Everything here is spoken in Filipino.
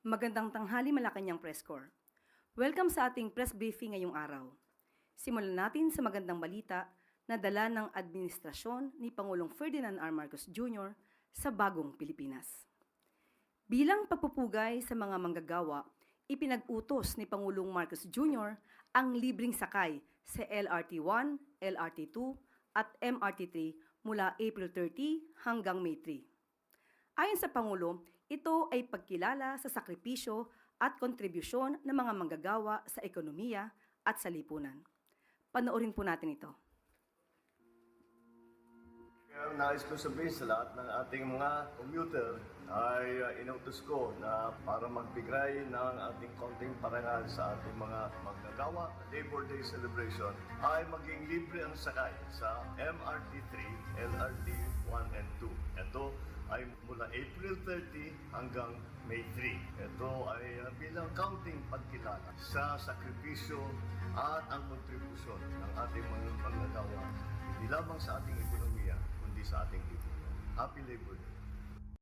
Magandang tanghali Malacanang Press Corps. Welcome sa ating press briefing ngayong araw. Simulan natin sa magandang balita na dala ng administrasyon ni Pangulong Ferdinand R. Marcos Jr. sa bagong Pilipinas. Bilang pagpupugay sa mga manggagawa, ipinag-utos ni Pangulong Marcos Jr. ang libreng sakay sa LRT-1, LRT-2 at MRT-3 mula April 30 hanggang May 3. Ayon sa Pangulo, ito ay pagkilala sa sakripisyo at kontribusyon ng mga manggagawa sa ekonomiya at sa lipunan. Panoorin po natin ito. Kaya nais ko sabihin sa lahat ng ating mga commuter ay inutos ko na para magbigay ng ating konting parangal sa ating mga manggagawa, Labor Day celebration, ay maging libre ang sakay sa MRT3, LRT1 and 2. Ito ay mula April 30 hanggang May 3. Ito ay bilang counting pagkilala sa sakripisyo at ang kontribusyon ng ating mga manggagawa, hindi lamang sa ating ekonomiya, kundi sa ating lipunan. Happy Labor Day!